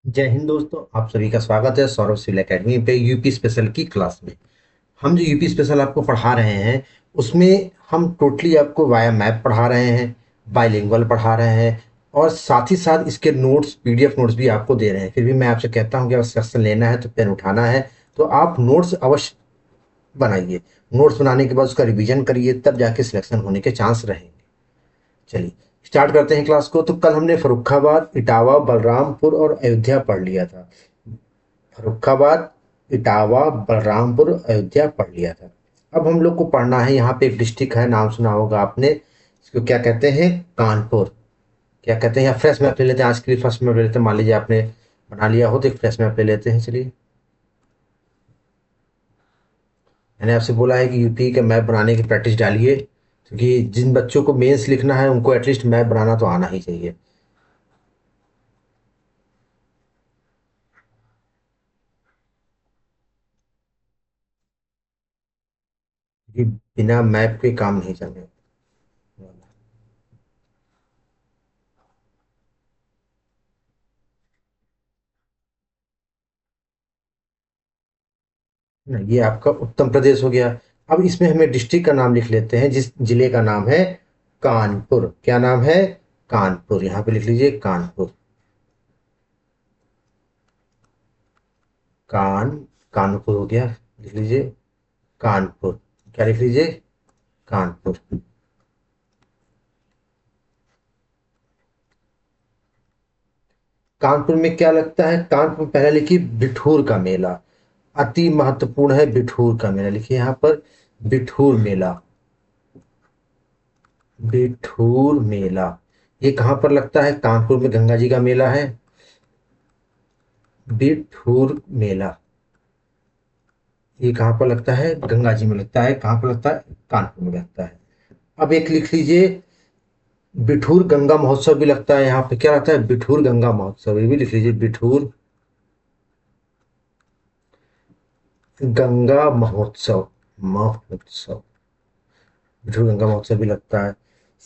जय हिंद दोस्तों, आप सभी का स्वागत है सौरभ सिविल एकेडमी पे यूपी स्पेशल की क्लास में। हम जो यूपी स्पेशल आपको पढ़ा रहे हैं उसमें हम टोटली आपको वाया मैप पढ़ा रहे हैं, बाइलिंगुअल पढ़ा रहे हैं और साथ ही साथ इसके नोट्स पीडीएफ नोट्स भी आपको दे रहे हैं। फिर भी मैं आपसे कहता हूं कि अगर सेक्शन लेना है तो पेन उठाना है तो आप नोट्स अवश्य बनाइए। नोट्स बनाने के बाद उसका रिवीजन करिए, तब जाके सिलेक्शन होने के चांस रहेंगे। चलिए स्टार्ट करते हैं क्लास को। तो कल हमने फर्रुखाबाद, इटावा, बलरामपुर और अयोध्या पढ़ लिया था। फर्रुखाबाद, इटावा, बलरामपुर, अयोध्या पढ़ लिया था। अब हम लोग को पढ़ना है, यहाँ पे एक डिस्ट्रिक्ट है, नाम सुना होगा आपने, इसको क्या कहते हैं? कानपुर। क्या कहते हैं? या फ्रेश मैप ले लेते हैं, आज के लिए फर्स्ट मैप ले लेते हैं। मान लीजिए आपने बना लिया हो तो एक फ्रेश मैप ले लेते हैं। चलिए, मैंने आपसे बोला है कि यूपी का मैप बनाने की प्रैक्टिस डालिए, क्योंकि जिन बच्चों को मेंस लिखना है उनको एटलीस्ट मैप बनाना तो आना ही चाहिए। क्योंकि बिना मैप के काम नहीं चलेगा। ना, ये आपका उत्तर प्रदेश हो गया। अब इसमें हमें डिस्ट्रिक्ट का नाम लिख लेते हैं, जिस जिले का नाम है कानपुर। क्या नाम है? कानपुर। यहाँ पे लिख लीजिए कानपुर। कान कानपुर हो गया, लिख लीजिए कानपुर। क्या लिख लीजिए? कानपुर। कानपुर में क्या लगता है? कानपुर में पहले लिखिए बिठूर का मेला। अति महत्वपूर्ण है बिठूर का मेला, लिखिए यहाँ पर बिठूर मेला। बिठूर मेला ये कहाँ पर लगता है? कानपुर में गंगा जी का मेला है, बिठूर मेला। ये कहाँ पर लगता है? गंगा जी में लगता है। कहाँ पर लगता है? कानपुर में लगता है। अब एक लिख लीजिए, बिठूर गंगा महोत्सव भी लगता है यहाँ पे। क्या लगता है? बिठूर गंगा महोत्सव, ये भी लिख लीजिए बिठूर गंगा महोत्सव। महोत्सव, बिठूर गंगा महोत्सव भी लगता है।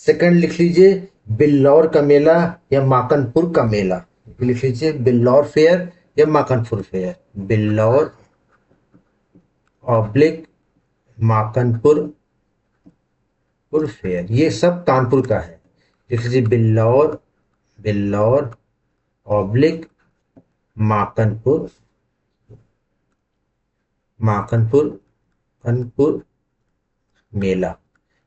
सेकंड लिख लीजिए बिल्लौर का मेला या माकनपुर का मेला। लिख लीजिए बिल्लौर फेयर या माकनपुर फेयर। बिल्लौर ऑब्लिक माकनपुर फेयर, ये सब कानपुर का है। लिख लीजिए बिल्लौर, बिल्लौर ऑब्लिक माकनपुर, माकनपुर कानपुर मेला।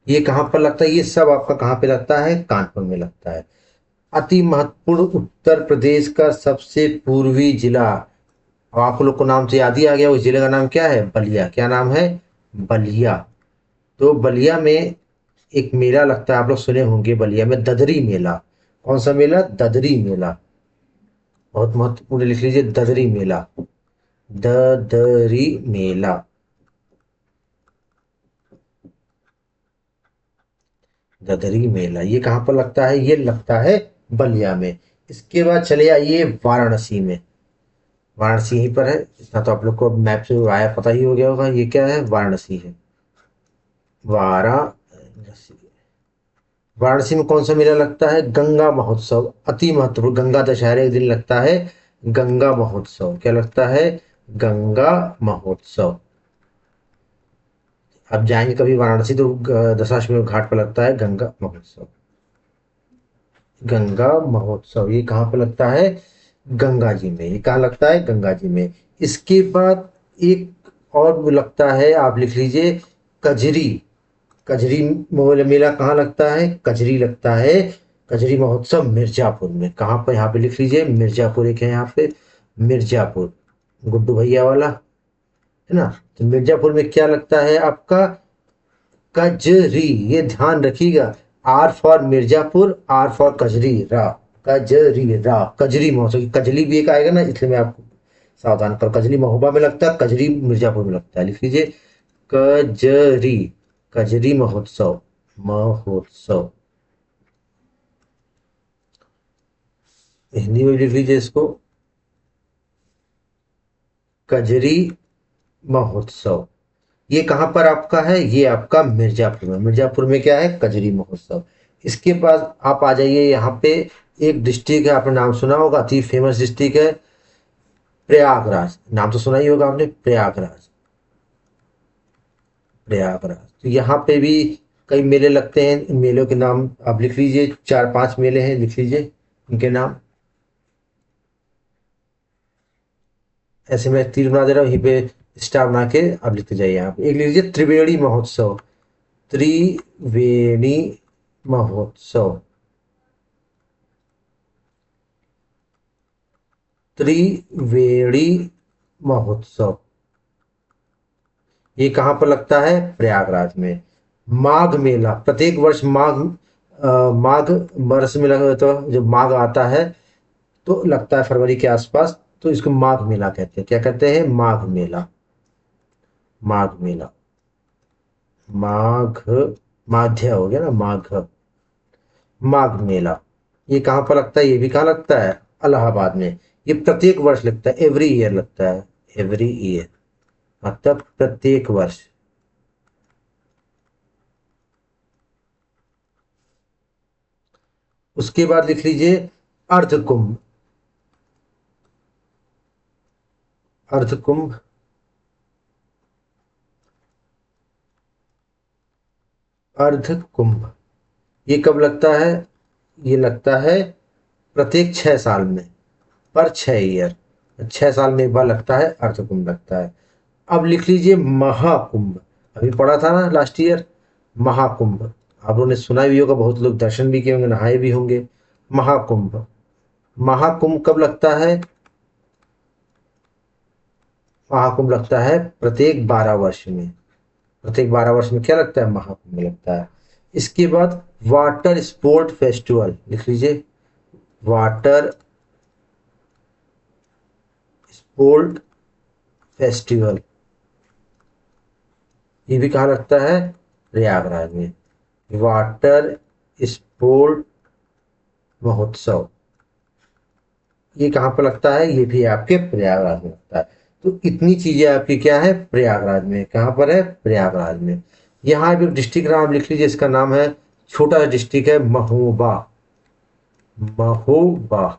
ये कहाँ पर लगता है? ये सब आपका कहाँ पे लगता है? कानपुर में लगता है। अति महत्वपूर्ण, उत्तर प्रदेश का सबसे पूर्वी जिला। अब आप लोग को नाम तो याद ही आ गया, उस जिले का नाम क्या है? बलिया। क्या नाम है? बलिया। तो बलिया में एक मेला लगता है, आप लोग सुने होंगे, बलिया में ददरी मेला। कौन सा मेला? ददरी मेला। बहुत महत्वपूर्ण, लिख लीजिए ददरी मेला। ददरी मेला। ददरी मेला ये कहाँ पर लगता है? ये लगता है बलिया में। इसके बाद चले आइए वाराणसी में। वाराणसी यहीं पर है, इतना तो आप लोग को मैप से आया पता ही हो गया होगा। ये क्या है? वाराणसी है। वाराणसी। वाराणसी में कौन सा मेला लगता है? गंगा महोत्सव। अति महत्वपूर्ण, गंगा दशहरे के दिन लगता है गंगा महोत्सव। क्या लगता है? गंगा महोत्सव। आप जाएंगे कभी वाराणसी तो दशाश्वमेध घाट पर लगता है गंगा महोत्सव। गंगा महोत्सव ये कहाँ पे लगता है? गंगा जी में। ये कहाँ लगता है? गंगा जी में। इसके बाद एक और वो लगता है, आप लिख लीजिए कजरी। कजरी मेला कहाँ लगता है? कजरी लगता है। कजरी महोत्सव मिर्जापुर में। कहाँ पर? यहाँ पे लिख लीजिए मिर्जापुर, एक है यहाँ पे मिर्जापुर, गुड्डू भैया वाला, है ना। तो मिर्जापुर में क्या लगता है आपका? कजरी। ये ध्यान रखिएगा, R for Mirzapur, R for Kajri, रा। कजरी रा, कजरी महोत्सव। कजली भी एक आएगा ना, इसलिए मैं आपको सावधान करो। कजली महोबा में लगता है, कजरी मिर्जापुर में लगता है। लिख लीजिए कजरी, कजरी महोत्सव। महोत्सव हिंदी में लिख लीजिए इसको, कजरी महोत्सव। ये कहाँ पर आपका है? ये आपका मिर्जापुर में। मिर्जापुर में क्या है? कजरी महोत्सव। इसके बाद आप आ जाइए यहाँ पे, एक डिस्ट्रिक्ट है, आपने नाम सुना होगा, अति फेमस डिस्ट्रिक्ट है, प्रयागराज, नाम तो सुना ही होगा आपने, प्रयागराज। प्रयागराज, तो यहाँ पे भी कई मेले लगते हैं। इन मेलों के नाम आप लिख लीजिए, 4-5 मेले हैं, लिख लीजिए इनके नाम। ऐसे मैं तीर बना दे रहा हूँ, यहीं पे स्टार बना के आप लिखते जाइए। आप एक लिख लीजिए, त्रिवेणी महोत्सव। त्रिवेणी महोत्सव। त्रिवेणी महोत्सव, ये कहाँ पर लगता है? प्रयागराज में। माघ मेला, प्रत्येक वर्ष माघ वर्ष में लगा, तो जब माघ आता है तो लगता है फरवरी के आसपास, तो इसको माघ मेला कहते हैं। क्या कहते हैं? माघ मेला। माघ मेला। माघ, माध्य हो गया ना, माघ। माघ मेला, ये कहाँ पर लगता है? ये भी कहाँ लगता है? इलाहाबाद में। ये प्रत्येक वर्ष लगता है, एवरी ईयर लगता है। एवरी ईयर मतलब प्रत्येक वर्ष। उसके बाद लिख लीजिए, अर्ध कुंभ। अर्ध कुंभ। अर्ध कुंभ, ये कब लगता है? ये लगता है प्रत्येक 6 साल में, पर 6 ईयर। 6 साल में एक बार लगता है, अर्ध कुंभ लगता है। अब लिख लीजिए महाकुंभ। अभी पढ़ा था ना लास्ट ईयर, महाकुंभ। आप लोगों ने सुना भी होगा, बहुत लोग दर्शन भी किए होंगे, नहाए भी होंगे। महाकुंभ। महाकुंभ कब लगता है? महाकुंभ लगता है प्रत्येक 12 वर्ष में। प्रत्येक 12 वर्ष में क्या लगता है? महाकुंभ लगता है। इसके बाद वाटर स्पोर्ट फेस्टिवल, लिख लीजिए, वाटर स्पोर्ट फेस्टिवल, ये भी कहाँ लगता है? प्रयागराज में। वाटर स्पोर्ट महोत्सव, ये कहाँ पर लगता है? ये भी आपके प्रयागराज में लगता है। तो इतनी चीजें आपकी क्या है? प्रयागराज में। कहाँ पर है? प्रयागराज में। यहाँ भी डिस्ट्रिक्ट नाम लिख लीजिए, इसका नाम है, छोटा सा डिस्ट्रिक्ट है, महोबा। महोबा।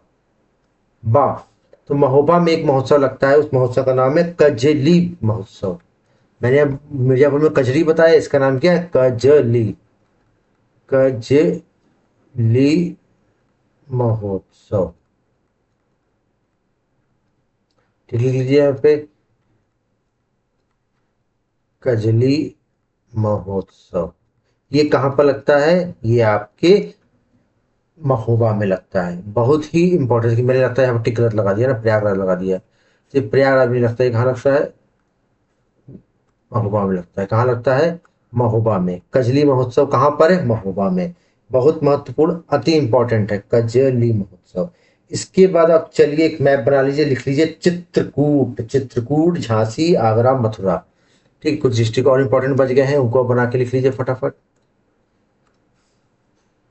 बा, तो महोबा में एक महोत्सव लगता है, उस महोत्सव का नाम है कजली महोत्सव। मैंने अब मिर्जापुर में कजरी बताया, इसका नाम क्या है? कजली। कजली महोत्सव, ठीक लिख लीजिए यहाँ पे, कजली महोत्सव। ये कहाँ पर लगता है? ये आपके महोबा में लगता है। बहुत ही इंपॉर्टेंट, कि मैंने लगता है यहाँ पर टिक गलत लगा दिया ना, प्रयागराज लगा दिया। सिर्फ प्रयागराज में लगता है, कहाँ लगता है? महोबा में लगता है। कहाँ लगता है? महोबा में। कजली महोत्सव कहाँ पर है? महोबा में। बहुत महत्वपूर्ण, अति इंपॉर्टेंट है कजली महोत्सव। इसके बाद आप चलिए एक मैप बना लीजिए, लिख लीजिए चित्रकूट। चित्रकूट, झांसी, आगरा, मथुरा। ठीक, कुछ डिस्ट्रिक्ट और इंपॉर्टेंट बच गए हैं, उनको बना के लिख लीजिए फटाफट।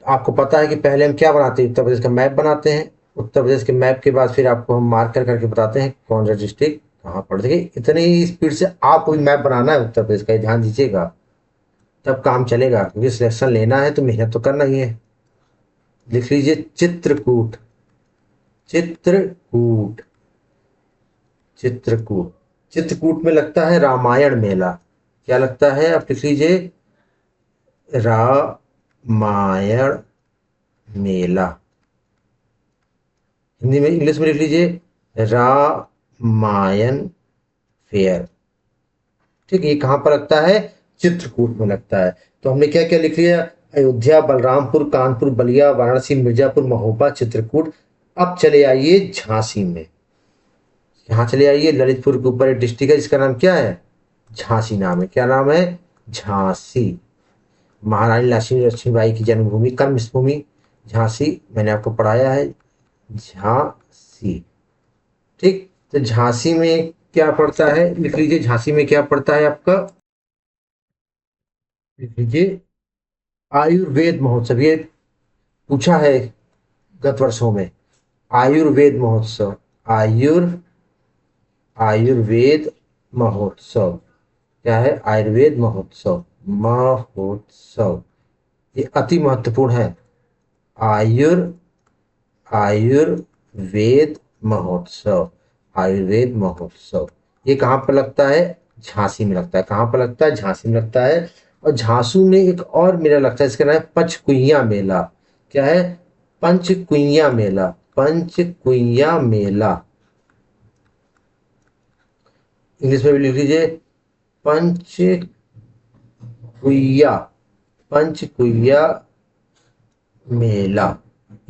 आपको पता है कि पहले हम क्या बनाते हैं? उत्तर प्रदेश का मैप बनाते हैं। उत्तर प्रदेश के मैप के बाद फिर आपको हम मार्कर करके बताते हैं कौन सा डिस्ट्रिक्ट कहाँ पर। देखिए, इतनी ही स्पीड से आपको भी मैप बनाना है उत्तर प्रदेश का, ये ध्यान दीजिएगा, तब काम चलेगा। क्योंकि सिलेक्शन लेना है तो मेहनत तो करना ही है। लिख लीजिए चित्रकूट। चित्रकूट। चित्रकूट। चित्रकूट में लगता है रामायण मेला। क्या लगता है? आप लिख लीजिए, रामायण मेला। हिंदी में, इंग्लिश में लिख लीजिए, रामायण फेयर। ठीक है, ये कहाँ पर लगता है? चित्रकूट में लगता है। तो हमने क्या क्या लिख लिया? अयोध्या, बलरामपुर, कानपुर, बलिया, वाराणसी, मिर्जापुर, महोबा, चित्रकूट। अब चले आइए झांसी में। यहाँ चले आइए, ललितपुर के ऊपर एक डिस्ट्रिक्ट है जिसका नाम क्या है? झांसी नाम है। क्या नाम है? झांसी। महारानी लक्ष्मीबाई की जन्मभूमि, कर्मभूमि झांसी, मैंने आपको पढ़ाया है, झांसी। ठीक, तो झांसी में क्या पड़ता है? लिख लीजिए, झांसी में क्या पड़ता है आपका? लिख लीजिए, आयुर्वेद महोत्सव। ये पूछा है गत वर्षों में। आयुर्वेद महोत्सव। आयुर्वेद महोत्सव। क्या है? आयुर्वेद महोत्सव। महोत्सव, ये अति महत्वपूर्ण है। आयुर्वेद महोत्सव। आयुर्वेद महोत्सव। ये कहाँ पर लगता है? झांसी में लगता है। कहाँ पर लगता है? झांसी में लगता है। और झांसी में एक और मेला लगता है, इसका नाम है पंचकुइया मेला। क्या है? पंचकुइया मेला। पंचकुइया मेला। इंग्लिश में भी लिख लीजिए, पंचकुइया। पंचकुइया मेला।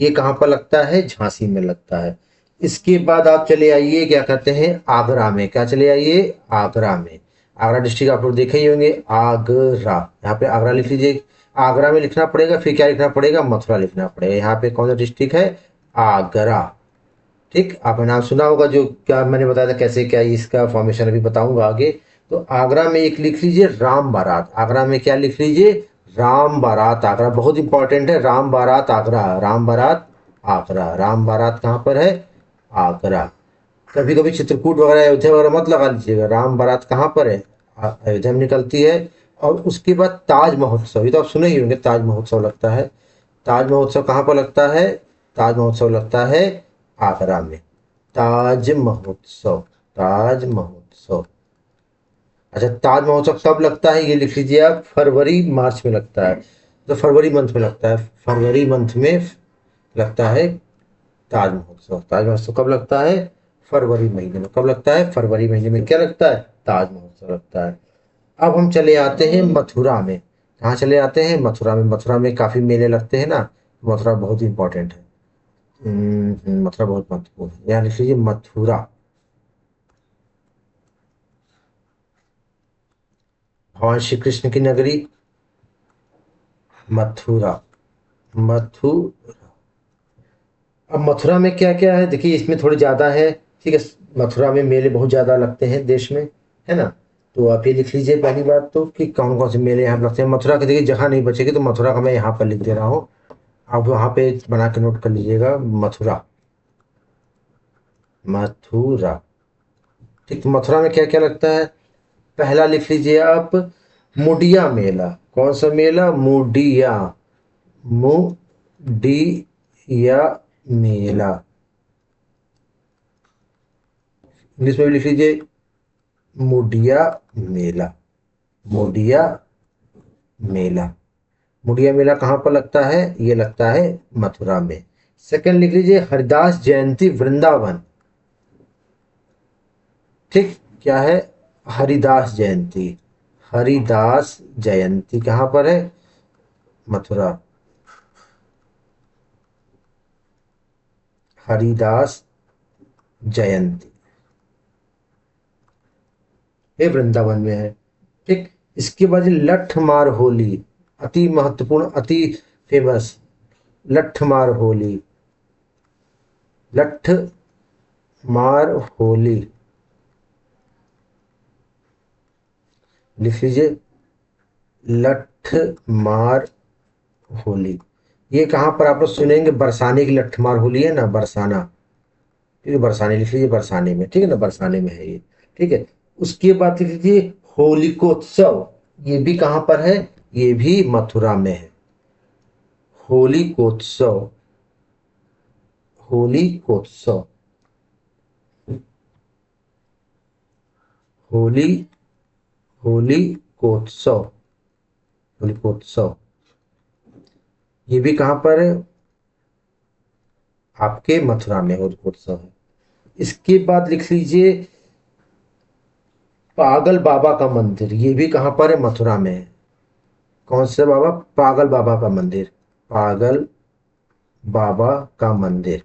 ये कहाँ पर लगता है? झांसी में लगता है। इसके बाद आप चले आइए, क्या कहते हैं, आगरा में। क्या चले आइए? आगरा में। आगरा डिस्ट्रिक्ट आप लोग देखे ही होंगे, आगरा। यहाँ पे आगरा लिख लीजिए। आगरा में लिखना पड़ेगा, फिर क्या लिखना पड़ेगा? मथुरा लिखना पड़ेगा। यहाँ पे कौन सा डिस्ट्रिक्ट है? आगरा। ठीक, आपने नाम सुना होगा, जो क्या मैंने बताया था कैसे क्या इसका फॉर्मेशन अभी बताऊंगा आगे। तो आगरा में एक लिख लीजिए राम बारात। आगरा में क्या लिख लीजिए? राम बारात। आगरा बहुत इंपॉर्टेंट है। राम बारात आगरा। राम बारात आगरा। राम बारात कहाँ पर है? आगरा। कभी कभी चित्रकूट वगैरह अयोध्या वगैरह मत लगा लीजिएगा। राम बारात कहाँ पर है? अयोध्या में निकलती है। और उसके बाद ताज महोत्सव, ये तो आप सुने ही होंगे, ताज महोत्सव लगता है। ताज महोत्सव कहाँ पर लगता है? ताज महोत्सव लगता है आगरा में। ताज महोत्सव। ताज महोत्सव। अच्छा, ताज महोत्सव कब लगता है ये लिख लीजिए आप, फरवरी मार्च में लगता है। तो फरवरी मंथ में लगता है। फरवरी मंथ में लगता है ताज महोत्सव। ताज महोत्सव कब लगता है? फरवरी महीने में। कब लगता है? फरवरी महीने में क्या लगता है? ताज महोत्सव लगता है। अब हम चले आते हैं मथुरा में। कहाँ चले आते हैं? मथुरा में। मथुरा में काफी मेले लगते हैं ना। मथुरा बहुत इंपॉर्टेंट है। मथुरा बहुत महत्वपूर्ण है। यहाँ लिख लीजिए मथुरा। भगवान श्री कृष्ण की नगरी मथुरा। मथुरा। अब मथुरा में क्या क्या है देखिए, इसमें थोड़ी ज्यादा है। ठीक है, मथुरा में मेले बहुत ज्यादा लगते हैं देश में, है ना। तो आप ये लिख लीजिए पहली बात तो, कि कौन कौन से मेले यहाँ पे लगते हैं। मथुरा की देखिए जगह नहीं बचेगी, तो मथुरा का मैं यहाँ पर लिख दे रहा हूँ। आप वहाँ पे बना के नोट कर लीजिएगा, मथुरा। मथुरा। ठीक, तो मथुरा में क्या क्या लगता है? पहला लिख लीजिए आप, मुडिया मेला। कौन सा मेला? मुडिया। मुडिया मेला। इंग्लिश में भी लिख लीजिए, मुडिया मेला। मुडिया मेला। मुडिया मेला कहाँ पर लगता है? ये लगता है मथुरा में। सेकंड लिख लीजिए, हरिदास जयंती वृंदावन। ठीक, क्या है? हरिदास जयंती। हरिदास जयंती कहाँ पर है? मथुरा। हरिदास जयंती ये वृंदावन में है। ठीक, इसके बाद लठ मार होली। अति महत्वपूर्ण, अति फेमस। लठ मार होली। लठ मार होली लिख लीजिए, लठ मार होली। ये कहाँ पर आप लोग सुनेंगे? बरसाने की लठ मार होली है ना, बरसाना। ठीक है, बरसाने लिख लीजिए, बरसाने में। ठीक है ना, बरसाने में है ये। ठीक है, उसके बाद लिख लीजिए होलिकोत्सव। ये भी कहाँ पर है? ये भी मथुरा में है। होलिकोत्सव। होलिकोत्सव। होली। होलिकोत्सव। होलिकोत्सव। ये भी कहाँ पर है? आपके मथुरा में होलिकोत्सव है। इसके बाद लिख लीजिए पागल बाबा का मंदिर। ये भी कहाँ पर है? मथुरा में है। कौन से बाबा? पागल बाबा का मंदिर। पागल बाबा का मंदिर।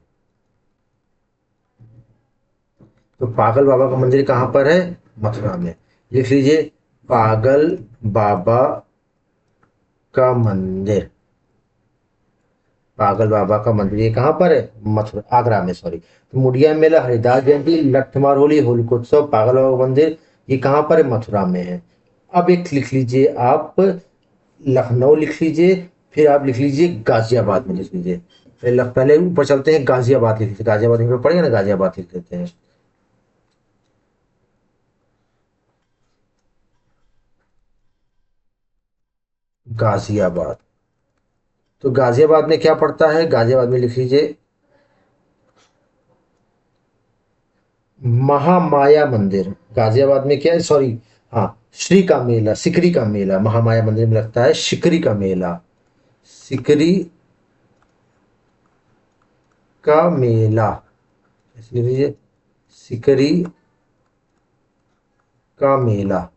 तो पागल बाबा का मंदिर कहाँ पर है? मथुरा में। लिख लीजिए, पागल बाबा का मंदिर। पागल बाबा का मंदिर ये कहाँ पर है? मथुरा, आगरा में, सॉरी। तो मुडिया मेला, हरिदास जयंती, लट्ठमार होली, होलिकोत्सव, पागल बाबा का मंदिर, ये कहाँ पर है? मथुरा में है। अब एक लिख लीजिए आप, लखनऊ लिख लीजिए। फिर आप लिख लीजिए गाजियाबाद में लिख लीजिए। पहले ऊपर चलते हैं, गाजियाबाद लिख लीजिए। गाजियाबाद यहीं पे पड़ेगा ना, गाजियाबाद लिख लेते हैं। गाजियाबाद। तो गाजियाबाद में क्या पड़ता है? गाजियाबाद में लिख लीजिए, महामाया मंदिर गाजियाबाद में क्या है, सॉरी, हाँ, श्री का मेला, सिकरी का मेला महामाया मंदिर में लगता है, सिकरी का मेला, सिकरी का मेला, ऐसे लिख लीजिए, सिकरी का मेला।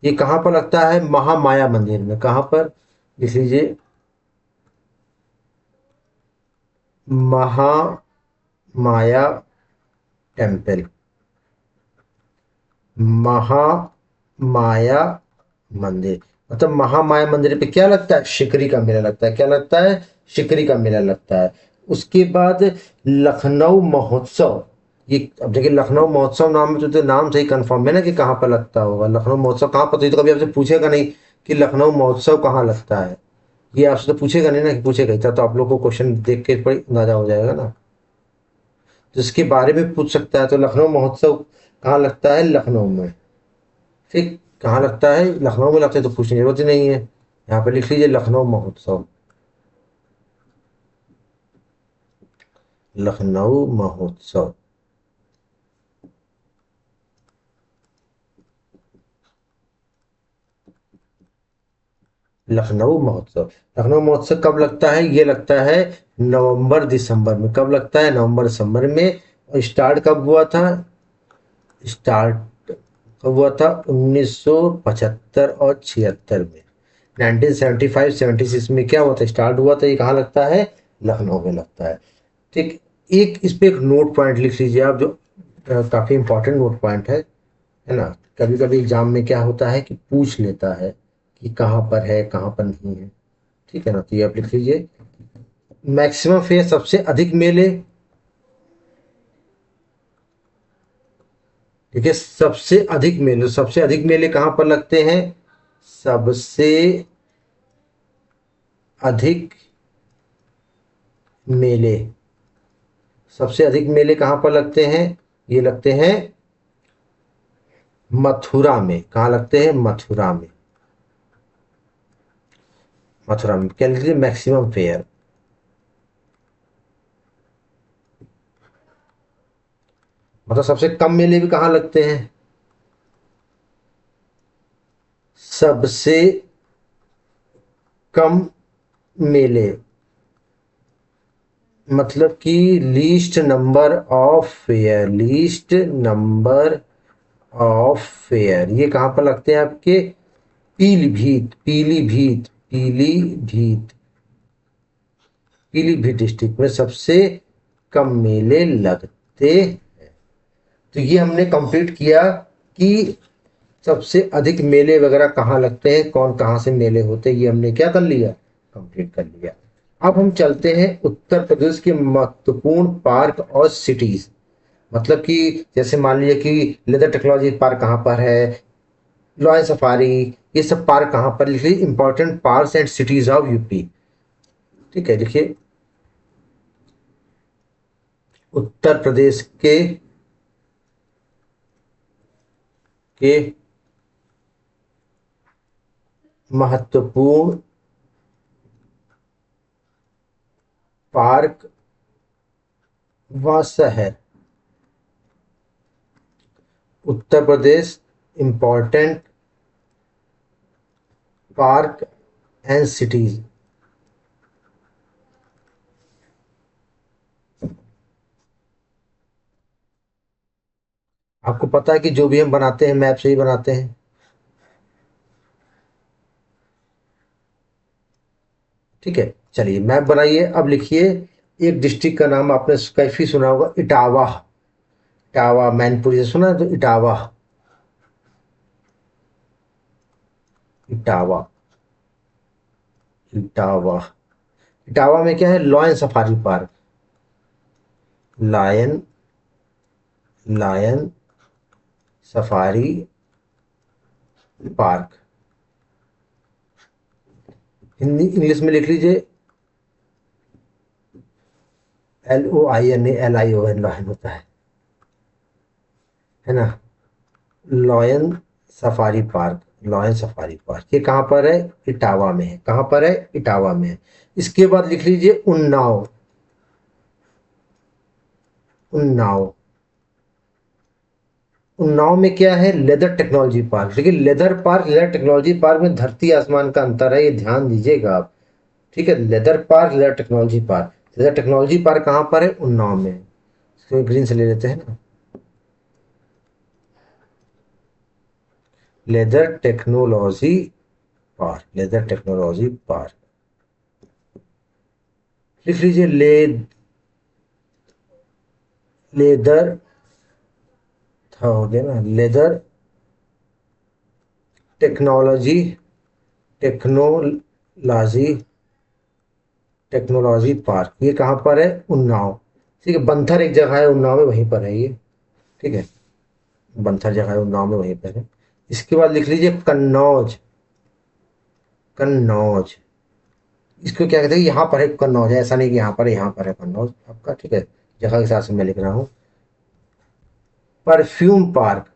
ये कहाँ पर लगता है, महामाया मंदिर में, कहाँ पर, लिख लीजिए, महामाया टेम्पल, महामाया मंदिर, मतलब महामाया मंदिर पे क्या लगता है, शिकरी का मेला लगता है, क्या लगता है, शिकरी का मेला लगता है। उसके बाद लखनऊ महोत्सव, ये अब देखिए लखनऊ महोत्सव नाम में तो नाम से ही कंफर्म है ना कि कहाँ पर लगता होगा, लखनऊ महोत्सव कहाँ पर, तो कभी आपसे पूछेगा नहीं कि लखनऊ महोत्सव कहाँ लगता है, ये आपसे तो पूछेगा नहीं ना, कि पूछेगा ही था तो आप लोग को क्वेश्चन देख के थोड़ी अंदाजा हो जाएगा ना, तो इसके बारे में पूछ सकता है। तो लखनऊ महोत्सव कहाँ लगता है, लखनऊ में, ठीक, कहाँ लगता है, लखनऊ में लगता है, तो पूछने की जरूरत ही नहीं है, यहाँ पे लिख लीजिए लखनऊ महोत्सव, लखनऊ महोत्सव, लखनऊ महोत्सव। लखनऊ महोत्सव कब लगता है, ये लगता है नवंबर दिसंबर में, कब लगता है, नवंबर दिसंबर में। और स्टार्ट कब हुआ था, स्टार्ट कब हुआ था, 1975 और 76 में, 1975-76 में क्या हुआ था, स्टार्ट हुआ था, ये कहाँ लगता है, लखनऊ में लगता है, ठीक। एक इस पे एक नोट पॉइंट लिख लीजिए आप, जो काफी इंपॉर्टेंट नोट पॉइंट है ना। कभी कभी एग्जाम में क्या होता है कि पूछ लेता है कि कहाँ पर है, कहाँ पर नहीं है, ठीक है ना, तो ये आप लिख लीजिए, मैक्सिमम फेयर, सबसे अधिक मेले, ठीक है, सबसे अधिक मेले कहाँ पर लगते हैं, सबसे अधिक मेले, सबसे अधिक मेले कहाँ पर लगते हैं, ये लगते हैं मथुरा में, कहाँ लगते हैं, मथुरा में, मथुरा में क्या लिख लीजिए, मैक्सिमम फेयर। मतलब सबसे कम मेले भी कहाँ लगते हैं, सबसे कम मेले, मतलब कि least number of fair, least number of fair, ये कहाँ पर लगते हैं आपके, पीलीभीत, पीलीभीत, पीलीभीत, पीलीभीत डिस्ट्रिक्ट में सबसे कम मेले लगते हैं। तो ये हमने कंप्लीट किया कि सबसे अधिक मेले वगैरह कहाँ लगते हैं, कौन कहाँ से मेले होते हैं, ये हमने क्या कर लिया, कंप्लीट कर लिया। अब हम चलते हैं उत्तर प्रदेश के महत्वपूर्ण पार्क और सिटीज, मतलब कि जैसे मान लीजिए कि लेदर टेक्नोलॉजी पार्क कहाँ पर है, लॉयन सफारी, ये सब पार्क कहाँ पर, लिखिए important parks and cities of UP, ठीक है, देखिए उत्तर प्रदेश के महत्वपूर्ण पार्क व शहर, Uttar Pradesh important park and cities, आपको पता है कि जो भी हम बनाते हैं मैप से ही बनाते हैं, ठीक है, चलिए मैप बनाइए। अब लिखिए, एक डिस्ट्रिक्ट का नाम आपने कैफी सुना होगा, इटावा, इटावा मैनपुरी से सुना है, तो इटावा, इटावा, इटावा, इटावा में क्या है, lion safari park, lion, lion safari park, Hindi English में लिख लीजिए, LOIN, LION, लॉयन होता है ना, lion safari park, lion safari park, ये कहाँ पर है, इटावा में है, कहाँ पर है, इटावा में है। इसके बाद लिख लीजिए उन्नाव, उन्नाव, उन्नाव में क्या है, लेदर टेक्नोलॉजी पार्क। देखिए लेदर टेक्नोलॉजी पार्क में धरती आसमान का अंतर है, ये ध्यान दीजिएगा आप। ठीक है, leather park, leather technology park. Leather technology park कहाँ पर है, उन्नाव में। इसको ग्रीन से ले लेते हैं ना। Leather technology park, leather technology park लिख लीजिए। लेदर था, हो गया ना, leather technology, technology, technology park, ये कहाँ पर है, उन्नाव। ठीक है, बंथर एक जगह है उन्नाव में, वहीं पर है ये। ठीक है, बंथर जगह है उन्नाव में, वहीं पर है। इसके बाद लिख लीजिए कन्नौज, कन्नौज। इसको क्या कहते हैं, यहाँ पर है कन्नौज, ऐसा नहीं कि यहाँ पर है, यहाँ पर है कन्नौज आपका। ठीक है, जगह के हिसाब से मैं लिख रहा हूँ। Perfume park,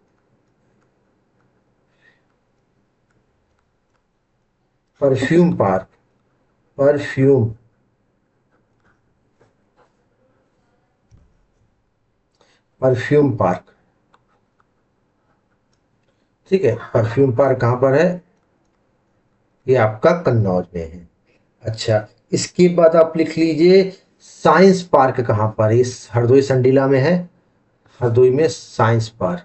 perfume park, perfume, perfume park. ठीक है, परफ्यूम पार्क कहाँ पर है, ये आपका कन्नौज में है। अच्छा, इसके बाद आप लिख लीजिए साइंस पार्क कहाँ पर है, इस हरदोई संडीला में है। हरदोई में साइंस पार्क,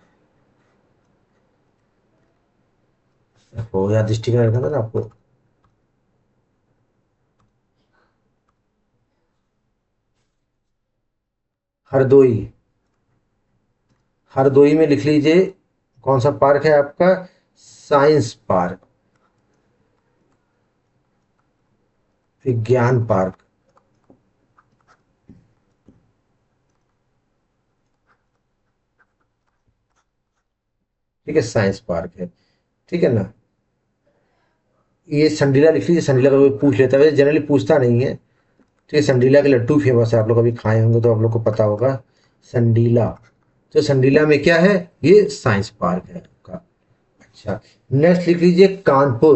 हो या डिस्ट्रिक्ट में रखना था ना आपको। हरदोई, हरदोई में लिख लीजिए कौन सा पार्क है आपका, साइंस पार्क, विज्ञान पार्क। ठीक है, साइंस पार्क है। ठीक है ना, ये संडीला लिख लीजिए, संडीला का कोई पूछ लेता है, वैसे जनरली पूछता नहीं है। ठीक है, संडीला के लड्डू फेमस है, आप लोग कभी खाए होंगे तो आप लोग को पता होगा। संडीला, तो संडीला में क्या है, ये साइंस पार्क है आपका। अच्छा, नेक्स्ट लिख लीजिए कानपुर।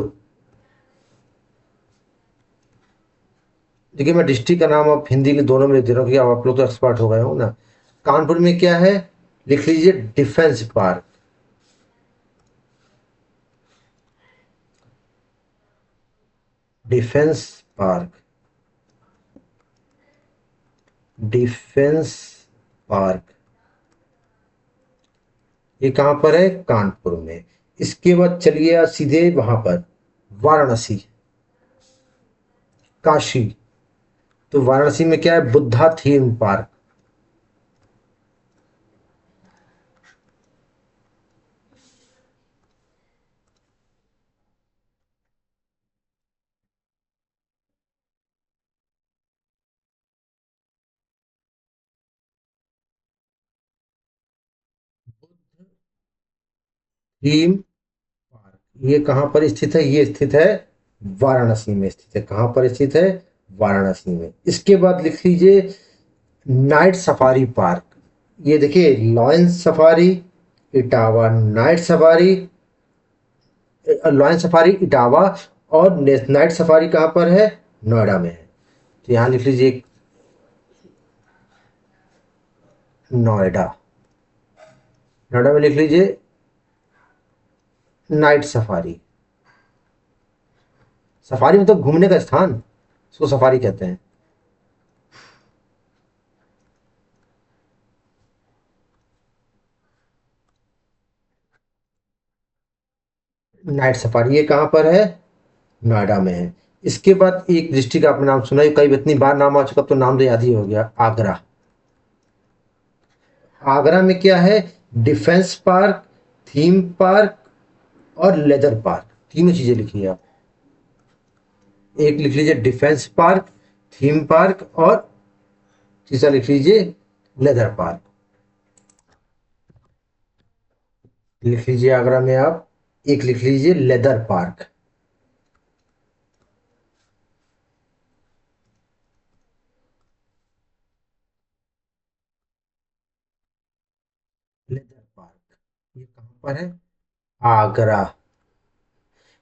देखिए मैं डिस्ट्रिक्ट का नाम अब हिंदी के दोनों में लिख दे रहा हूँ, क्योंकि अब आप लोग तो एक्सपर्ट हो गए हो ना। कानपुर में क्या है, लिख लीजिए defence park, defence park, defence park, ये कहाँ पर है, कानपुर में। इसके बाद चलिए आप सीधे वहां पर, वाराणसी, काशी। तो वाराणसी में क्या है, Buddha theme park, theme park. ये कहाँ पर स्थित है, ये स्थित है वाराणसी में स्थित है। कहाँ पर स्थित है, वाराणसी में। इसके बाद लिख लीजिए नाइट सफारी पार्क। ये देखिए, lion safari, Etawah night safari, lion safari Etawah, और नाइट सफारी कहाँ पर है, नोएडा में है। तो यहाँ लिख लीजिए नोएडा, नोएडा में लिख लीजिए नाइट सफारी। सफारी मतलब घूमने का स्थान, उसको सफारी कहते हैं। नाइट सफारी ये कहाँ पर है, नोएडा में है। इसके बाद एक डिस्ट्रिक्ट आपने नाम सुना है, कई इतनी बार नाम आ चुका, अब तो नाम तो याद ही हो गया, आगरा। आगरा में क्या है, डिफेंस पार्क, थीम पार्क और लेदर पार्क, तीनों चीजें लिखिए आप। एक लिख लीजिए डिफेंस पार्क, थीम पार्क, और तीसरा लिख लीजिए लेदर पार्क। लिख लीजिए आगरा में आप, एक लिख लीजिए लेदर पार्क, लेदर पार्क, ये कहाँ पर है, आगरा।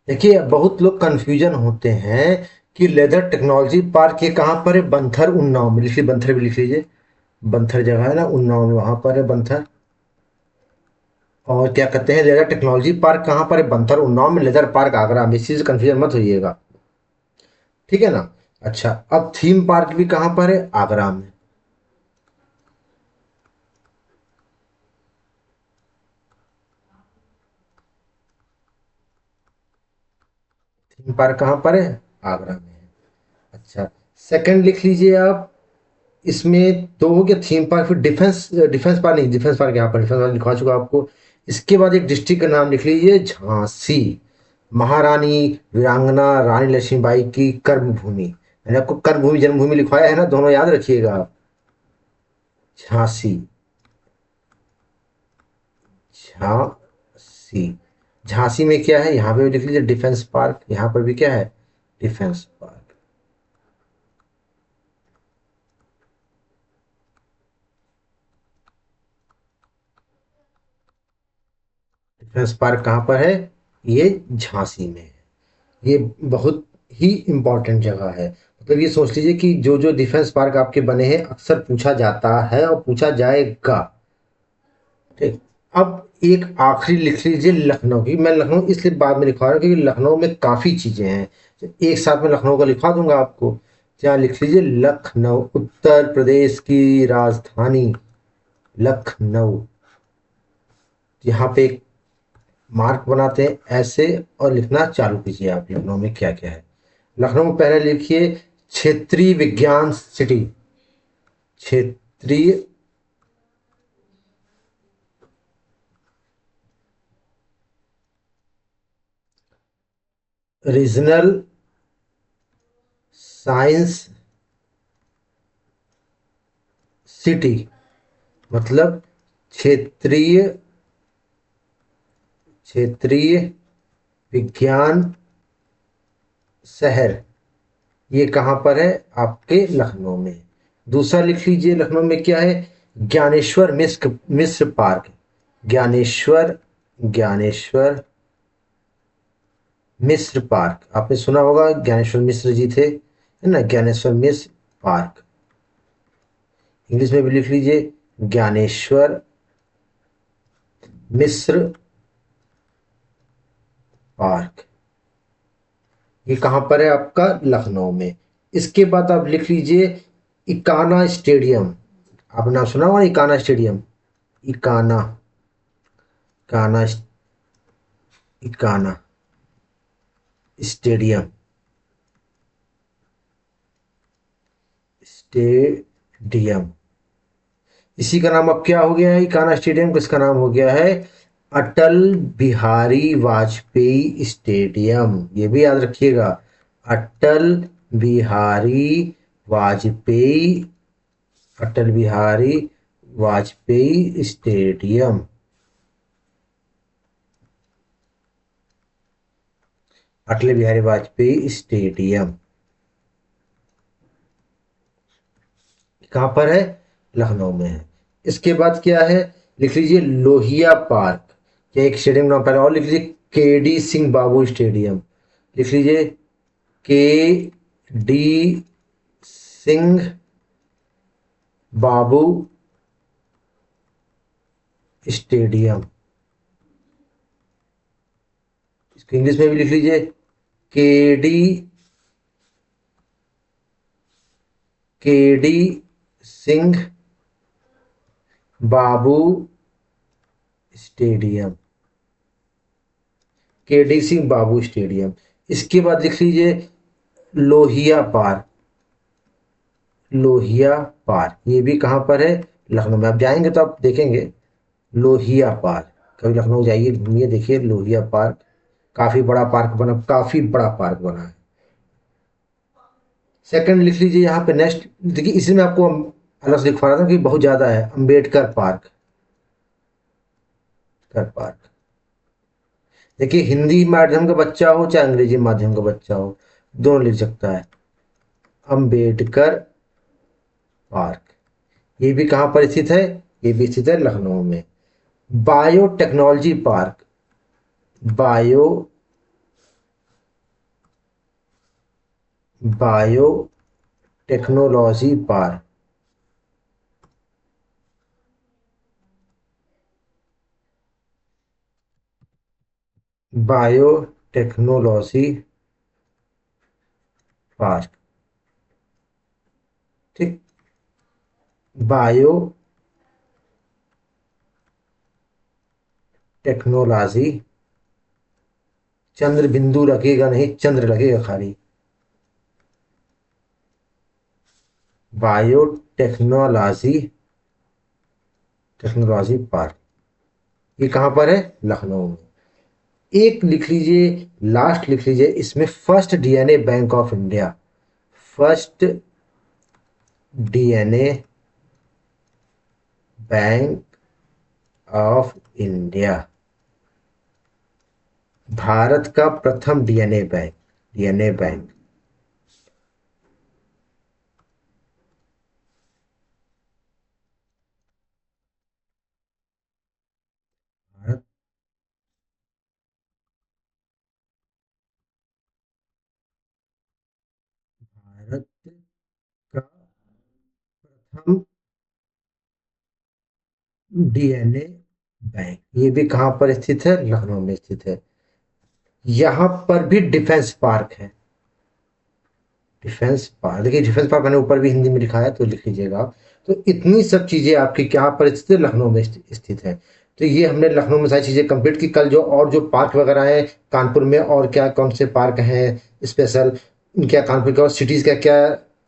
देखिए बहुत लोग कंफ्यूजन होते हैं कि लेदर टेक्नोलॉजी पार्क ये कहाँ पर है, बंथर उन्नाव में। लिखिए बंथर भी लिख लीजिए, बंथर जगह है ना उन्नाव में, वहां पर है बंथर। और क्या कहते हैं, लेदर टेक्नोलॉजी पार्क कहाँ पर है? बंतर उन्नाव में, लेदर पार्क आगरा में। इस चीज कंफ्यूजन मत होइएगा, ठीक है ना। अच्छा, अब थीम पार्क भी कहाँ पर है? आगरा में। थीम पार्क कहाँ पर है? आगरा में है। अच्छा, सेकंड लिख लीजिए आप। इसमें तो हो गया थीम पार्क, फिर डिफेंस, डिफेंस पार्क नहीं, डिफेंस पार्क यहाँ पर, डिफेंस पार्क लिखवा चुका आपको। इसके बाद एक डिस्ट्रिक्ट का नाम लिख लीजिए, झांसी। महारानी वीरांगना रानी लक्ष्मीबाई की कर्मभूमि। मैंने आपको कर्मभूमि जन्मभूमि लिखवाया है ना, दोनों याद रखिएगा आप। झांसी, झांसी। झांसी में क्या है? यहाँ पे भी लिख लीजिए डिफेंस पार्क, यहाँ पर भी क्या है? Defence park. डिफेंस पार्क कहाँ पर है? ये झांसी में है। ये बहुत ही इम्पोर्टेंट जगह है। मतलब ये सोच लीजिए कि जो जो डिफेंस पार्क आपके बने हैं, अक्सर पूछा जाता है और पूछा जाएगा। ठीक। अब एक आखिरी लिख लीजिए लखनऊ की। मैं लखनऊ इसलिए बाद में लिखवा रहा हूँ क्योंकि लखनऊ में काफ़ी चीज़ें हैं। तो एक साथ में लखनऊ का लिखवा दूंगा आपको। यहाँ लिख लीजिए लखनऊ, उत्तर प्रदेश की राजधानी लखनऊ। यहाँ पे एक मार्क बनाते हैं ऐसे, और लिखना चालू कीजिए आप लखनऊ में क्या क्या है। लखनऊ में पहले लिखिए क्षेत्रीय विज्ञान सिटी। क्षेत्रीय रीजनल साइंस सिटी, मतलब क्षेत्रीय, क्षेत्रीय विज्ञान शहर। ये कहाँ पर है? आपके लखनऊ में। दूसरा लिख लीजिए लखनऊ में क्या है? ज्ञानेश्वर मिश्र मिश्र पार्क। ज्ञानेश्वर, ज्ञानेश्वर मिश्र पार्क, आपने सुना होगा, ज्ञानेश्वर मिश्र जी थे, है ना। ज्ञानेश्वर मिश्र पार्क। इंग्लिश में भी लिख लीजिए ज्ञानेश्वर मिश्र पार्क। ये कहाँ पर है? आपका लखनऊ में। इसके बाद आप लिख लीजिए इकाना स्टेडियम। आपने नाम सुना होगा Ekana stadium. Ekana, Ekana, Ekana stadium, stadium. इसी का नाम अब क्या हो गया है? इकाना स्टेडियम को इसका नाम हो गया है अटल बिहारी वाजपेयी स्टेडियम। ये भी याद रखिएगा, अटल बिहारी वाजपेयी, अटल बिहारी वाजपेयी स्टेडियम। अटल बिहारी वाजपेयी स्टेडियम कहाँ पर है? लखनऊ में है। इसके बाद क्या है? लिख लीजिए लोहिया पार्क। क्या एक स्टेडियम नाम पहले और लिख लीजिए, के डी सिंह बाबू स्टेडियम। लिख लीजिए के डी सिंह बाबू स्टेडियम। इसको इंग्लिश में भी लिख लीजिए के डी, के डी सिंह बाबू स्टेडियम, के डी सिंह बाबू स्टेडियम। इसके बाद लिख लीजिए लोहिया पार्क। लोहिया पार्क ये भी कहाँ पर है? लखनऊ में। आप जाएंगे तो आप देखेंगे लोहिया पार्क। कभी लखनऊ जाइए, घूमिए, देखिए लोहिया पार्क। काफी बड़ा पार्क बना, काफी बड़ा पार्क बना है। सेकंड लिख लीजिए यहाँ पे नेक्स्ट। देखिए इसी में आपको अलग से लिखवा रहा था कि बहुत ज्यादा है, अंबेडकर पार्क, कर पार्क। देखिए हिंदी माध्यम का बच्चा हो चाहे अंग्रेजी माध्यम का बच्चा हो, दोनों लिख सकता है अंबेडकर पार्क। ये भी कहाँ पर स्थित है? ये भी स्थित है लखनऊ में। Biotechnology park, bio, bio technology park. Biotechnology park. ठीक। बायो टेक्नोलॉजी, चंद्र बिंदु लगेगा नहीं, चंद्र लगेगा खाली। बायोटेक्नोलॉजी टेक्नोलॉजी पार्क, ये कहाँ पर है? लखनऊ में। एक लिख लीजिए, लास्ट लिख लीजिए इसमें, first DNA bank of India. First DNA bank of India, Bharat का प्रथम DNA bank. DNA bank. Bharat, Bharat का प्रथम डीएनए बैंक, ये भी कहाँ पर स्थित है? लखनऊ में स्थित है। यहाँ पर भी डिफेंस पार्क है। डिफेंस पार्क, देखिए डिफेंस पार्क मैंने ऊपर भी हिंदी में लिखा है तो लिख लीजिएगा। तो इतनी सब चीज़ें आपकी क्या पर स्थित है? लखनऊ में स्थित है। तो ये हमने लखनऊ में सारी चीज़ें कंप्लीट की। कल जो और जो पार्क वगैरह हैं कानपुर में, और क्या कौन से पार्क हैं स्पेशल, क्या कानपुर के और सिटीज़ का क्या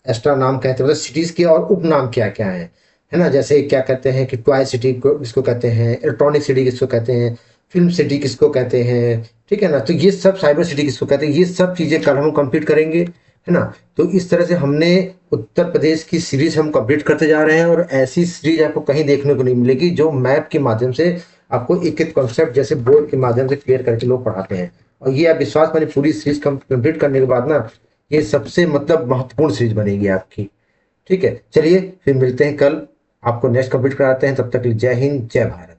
एक्स्ट्रा नाम कहते हैं, मतलब सिटीज़ के और उपनाम क्या क्या है ना? जैसे क्या कहते हैं कि टॉय सिटी को किसको कहते हैं, इलेक्ट्रॉनिक सिटी किसको कहते हैं, फिल्म सिटी किसको कहते हैं, ठीक है ना? तो ये सब, साइबर सिटी किसको कहते हैं, ये सब चीज़ें कल हम कंप्लीट करेंगे, है ना? तो इस तरह से हमने उत्तर प्रदेश की सीरीज हम कंप्लीट करते जा रहे हैं, और ऐसी सीरीज आपको कहीं देखने को नहीं मिलेगी जो मैप के माध्यम से आपको एक एक कॉन्सेप्ट जैसे बोर्ड के माध्यम से क्लियर करके लोग पढ़ाते हैं। और ये आप विश्वास मानिए, पूरी सीरीज कंप्लीट करने के बाद ना, ये सबसे मतलब महत्वपूर्ण सीरीज बनेगी आपकी। ठीक है, चलिए फिर मिलते हैं कल, आपको नेक्स्ट कंप्लीट कराते हैं। तब तक के लिए जय हिंद, जय भारत।